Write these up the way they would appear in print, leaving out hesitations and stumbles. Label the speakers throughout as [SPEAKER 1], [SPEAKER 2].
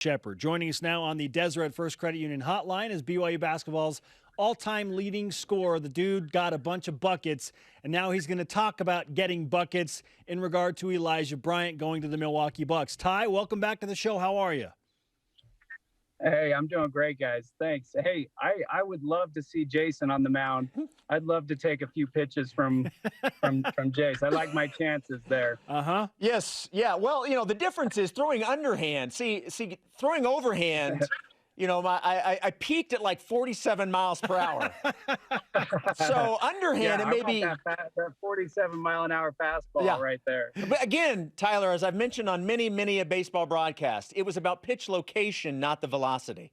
[SPEAKER 1] Shepard. Joining us now on the Deseret First Credit Union hotline is BYU Basketball's all-time leading scorer. The dude got a bunch of buckets, and now he's going to talk about getting buckets in regard to Elijah Bryant going to the Milwaukee Bucks. Ty, welcome back to the show. How are you?
[SPEAKER 2] Hey, I'm doing great, guys. Thanks. Hey, I would love to see Jason on the mound. I'd love to take a few pitches from Jace. I like my chances there.
[SPEAKER 3] Yes. Yeah. Well, the difference is throwing underhand. See, throwing overhand. I peaked at like 47 miles per hour. So underhand,
[SPEAKER 2] yeah,
[SPEAKER 3] it may be
[SPEAKER 2] that 47-mile-an-hour fastball right there.
[SPEAKER 3] But again, Tyler, as I've mentioned on many a baseball broadcast, it was about pitch location, not the velocity.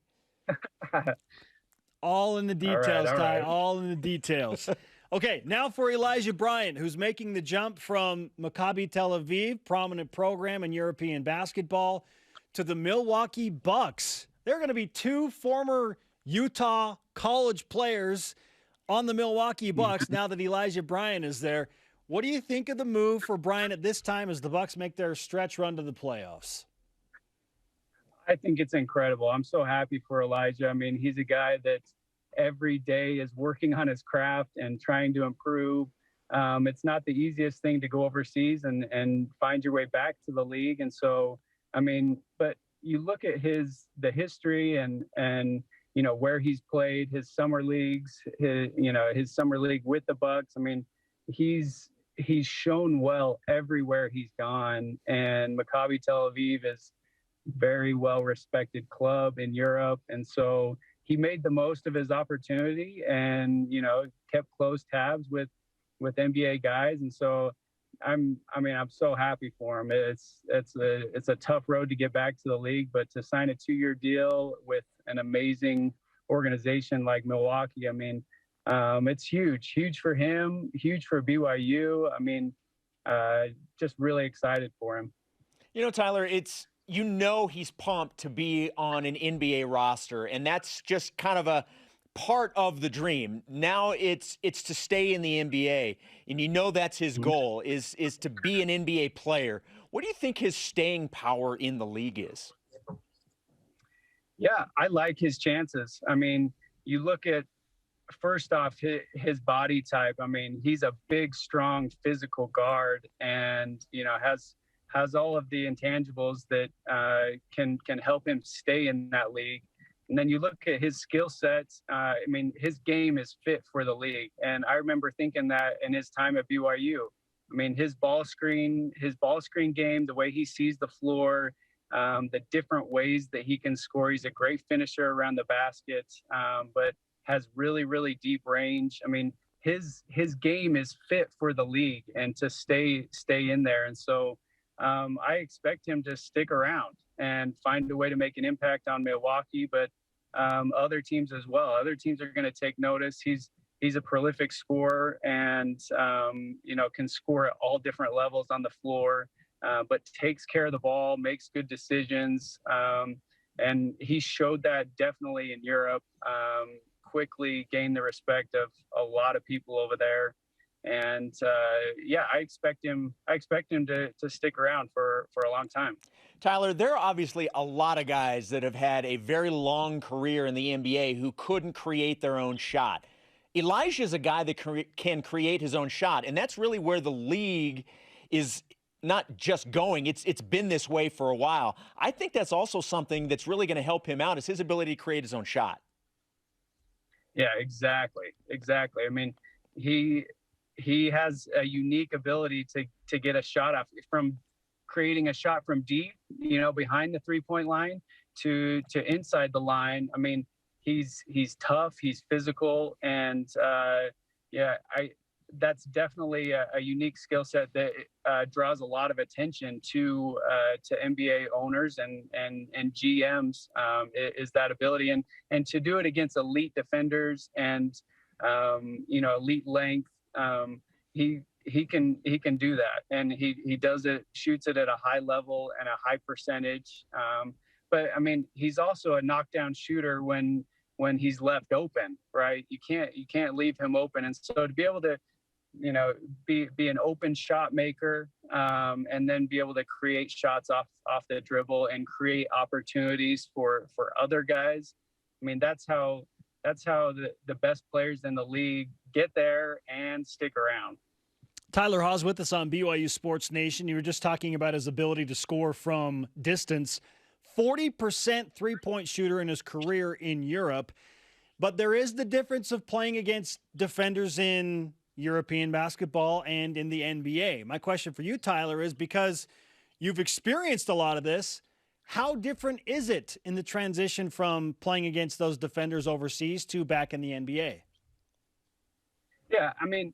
[SPEAKER 1] All in the details,
[SPEAKER 2] all
[SPEAKER 1] Ty.
[SPEAKER 2] right.
[SPEAKER 1] All in the details. Okay, now for Elijah Bryant, who's making the jump from Maccabi Tel Aviv, prominent program in European basketball, to the Milwaukee Bucks. There are going to be two former Utah college players on the Milwaukee Bucks now that Elijah Bryant is there. What do you think of the move for Bryant at this time as the Bucks make their stretch run to the playoffs?
[SPEAKER 2] I think it's incredible. I'm so happy for Elijah. I mean, he's a guy that every day is working on his craft and trying to improve. It's not the easiest thing to go overseas and find your way back to the league. And so, I mean, but you look at the history and where he's played, his summer leagues, his summer league with the Bucks. I mean, he's shown well everywhere he's gone, and Maccabi Tel Aviv is very well respected club in Europe, and so he made the most of his opportunity and kept close tabs with NBA guys, and so I'm so happy for him. It's a tough road to get back to the league, but to sign a 2-year deal with an amazing organization like Milwaukee, I mean, it's huge for him, huge for BYU. I mean, just really excited for him.
[SPEAKER 3] Tyler, he's pumped to be on an NBA roster, and that's just kind of a part of the dream. Now it's to stay in the NBA, and that's his goal is to be an NBA player. What do you think his staying power in the league is?
[SPEAKER 2] Yeah, I like his chances. I mean, you look at, first off, his body type. I mean, he's a big, strong, physical guard, and has all of the intangibles that can help him stay in that league. And then you look at his skill sets. I mean, his game is fit for the league. And I remember thinking that in his time at BYU. I mean, his ball screen game, the way he sees the floor, the different ways that he can score. He's a great finisher around the basket, but has really, really deep range. I mean, his game is fit for the league and to stay in there. And so I expect him to stick around and find a way to make an impact on Milwaukee, but other teams as well. Other teams are going to take notice. He's a prolific scorer and can score at all different levels on the floor, but takes care of the ball, makes good decisions, and he showed that definitely in Europe. Quickly gained the respect of a lot of people over there. And I expect him to stick around for a long time.
[SPEAKER 3] Tyler, there are obviously a lot of guys that have had a very long career in the NBA who couldn't create their own shot. Elijah is a guy that can create his own shot, and that's really where the league is not just going. It's been this way for a while. I think that's also something that's really going to help him out, is his ability to create his own shot.
[SPEAKER 2] Yeah, exactly. I mean, he has a unique ability to get a shot off, from creating a shot from deep, behind the 3-point line to inside the line. I mean, he's tough, he's physical, and that's definitely a unique skill set that draws a lot of attention to NBA owners and GMs. Is that ability and to do it against elite defenders and elite length. He can do that, and he does it, shoots it at a high level and a high percentage. But I mean, he's also a knockdown shooter when he's left open, right? You can't leave him open, and so to be able to be an open shot maker and then be able to create shots off the dribble and create opportunities for other guys. I mean, that's how the best players in the league get there and stick around.
[SPEAKER 1] Tyler Haws with us on BYU Sports Nation. You were just talking about his ability to score from distance. 40% three-point shooter in his career in Europe. But there is the difference of playing against defenders in European basketball and in the NBA. My question for you, Tyler, is because you've experienced a lot of this, how different is it in the transition from playing against those defenders overseas to back in the NBA?
[SPEAKER 2] Yeah, I mean,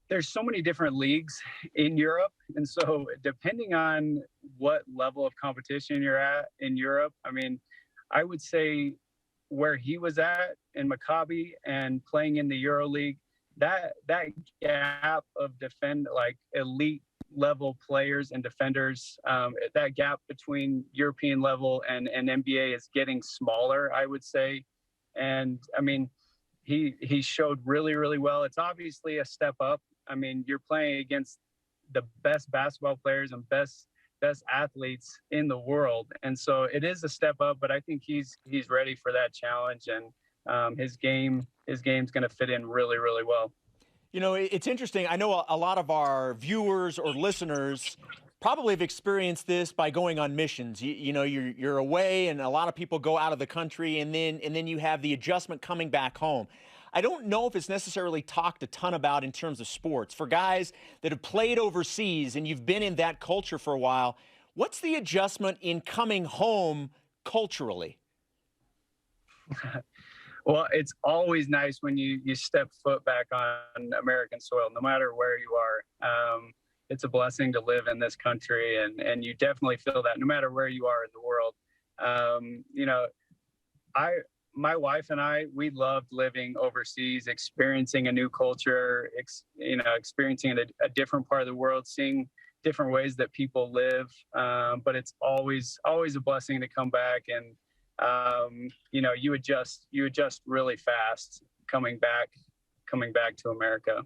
[SPEAKER 2] there's so many different leagues in Europe. And so depending on what level of competition you're at in Europe, I mean, I would say where he was at in Maccabi and playing in the EuroLeague, that gap of elite level players and defenders, that gap between European level and NBA is getting smaller, I would say. And I mean, he showed really, really well. It's obviously a step up. I mean, you're playing against the best basketball players and best athletes in the world. And so it is a step up, but I think he's ready for that challenge, and his game's going to fit in really, really well.
[SPEAKER 3] You know, it's interesting. I know a lot of our viewers or listeners probably have experienced this by going on missions. You know, you're away, and a lot of people go out of the country, and then you have the adjustment coming back home. I don't know if it's necessarily talked a ton about in terms of sports. For guys that have played overseas and you've been in that culture for a while, what's the adjustment in coming home culturally?
[SPEAKER 2] Well, it's always nice when you step foot back on American soil, no matter where you are. It's a blessing to live in this country, and you definitely feel that no matter where you are in the world. You know, my wife and I, we loved living overseas, experiencing a new culture, experiencing a different part of the world, seeing different ways that people live. But it's always a blessing to come back, and you adjust really fast coming back to America.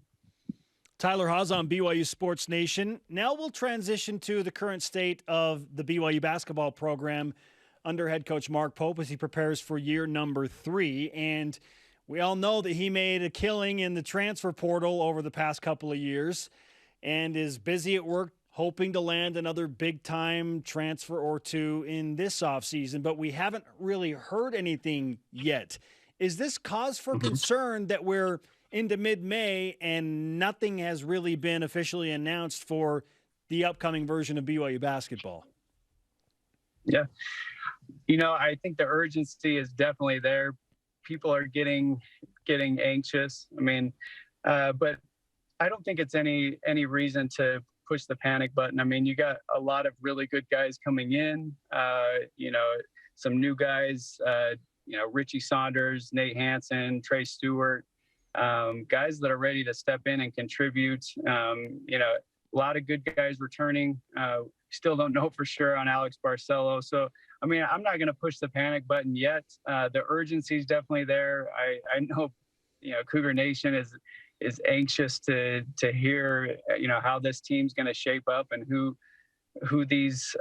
[SPEAKER 1] Tyler Haws on BYU Sports Nation. Now we'll transition to the current state of the BYU basketball program under head coach Mark Pope as he prepares for year number 3. And we all know that he made a killing in the transfer portal over the past couple of years and is busy at work hoping to land another big-time transfer or two in this offseason. But we haven't really heard anything yet. Is this cause for concern that we're into mid-May and nothing has really been officially announced for the upcoming version of BYU basketball?
[SPEAKER 2] Yeah. You know, I think the urgency is definitely there. People are getting anxious. I mean, but I don't think it's any reason to push the panic button. I mean, you got a lot of really good guys coming in, some new guys, Richie Saunders, Nate Hansen, Trey Stewart, guys that are ready to step in and contribute. A lot of good guys returning. Still don't know for sure on Alex Barcelo. So, I mean, I'm not going to push the panic button yet. The urgency is definitely there. I know, Cougar Nation is anxious to hear, how this team's going to shape up and who these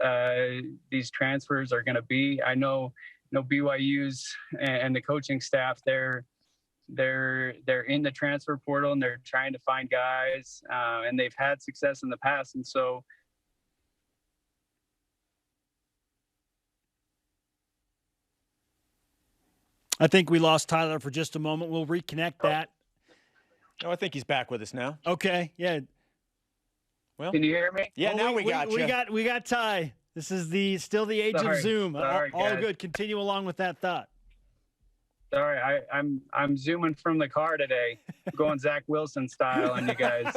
[SPEAKER 2] transfers are going to be. I know BYU's and the coaching staff, they're in the transfer portal and they're trying to find guys, and they've had success in the past. And so,
[SPEAKER 1] I think we lost Tyler for just a moment. We'll reconnect that.
[SPEAKER 3] Oh, I think he's back with us now.
[SPEAKER 1] Okay, yeah.
[SPEAKER 2] Well, can you hear me?
[SPEAKER 3] Yeah, now we got you.
[SPEAKER 1] We got Ty. This is still the age of Zoom.
[SPEAKER 2] Sorry,
[SPEAKER 1] all good. Continue along with that thought.
[SPEAKER 2] Sorry, I'm zooming from the car today, going Zach Wilson style on you guys.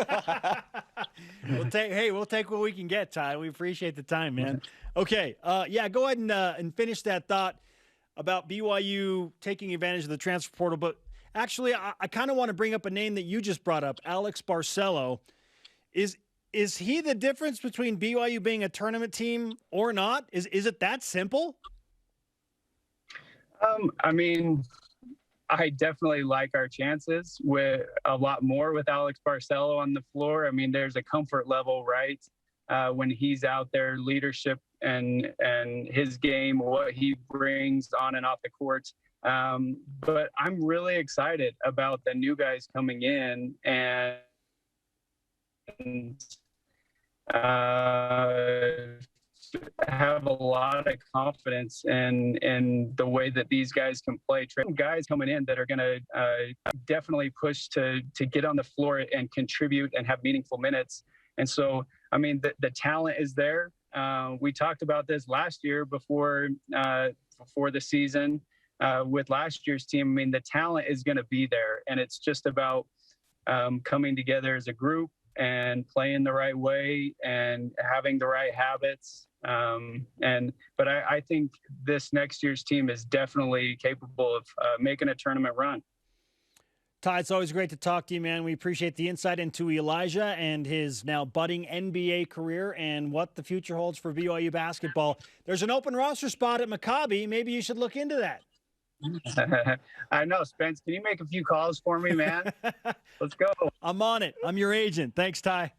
[SPEAKER 1] We'll take what we can get, Ty. We appreciate the time, man. Okay, go ahead and finish that thought about BYU taking advantage of the transfer portal. But actually, I kind of want to bring up a name that you just brought up, Alex Barcelo. Is he the difference between BYU being a tournament team or not? Is it that simple?
[SPEAKER 2] I mean, I definitely like our chances with a lot more with Alex Barcelo on the floor. I mean, there's a comfort level, right? when he's out there, leadership and his game, what he brings on and off the court. But I'm really excited about the new guys coming in and have a lot of confidence in the way that these guys can play. Guys coming in that are going to definitely push to get on the floor and contribute and have meaningful minutes. And so, I mean, the talent is there. We talked about this last year before the season with last year's team. I mean, the talent is going to be there, and it's just about coming together as a group and playing the right way and having the right habits. But I think this next year's team is definitely capable of making a tournament run.
[SPEAKER 1] Ty, it's always great to talk to you, man. We appreciate the insight into Elijah and his now budding NBA career and what the future holds for BYU basketball. There's an open roster spot at Maccabi. Maybe you should look into that.
[SPEAKER 2] I know, Spence. Can you make a few calls for me, man? Let's go.
[SPEAKER 1] I'm on it. I'm your agent. Thanks, Ty.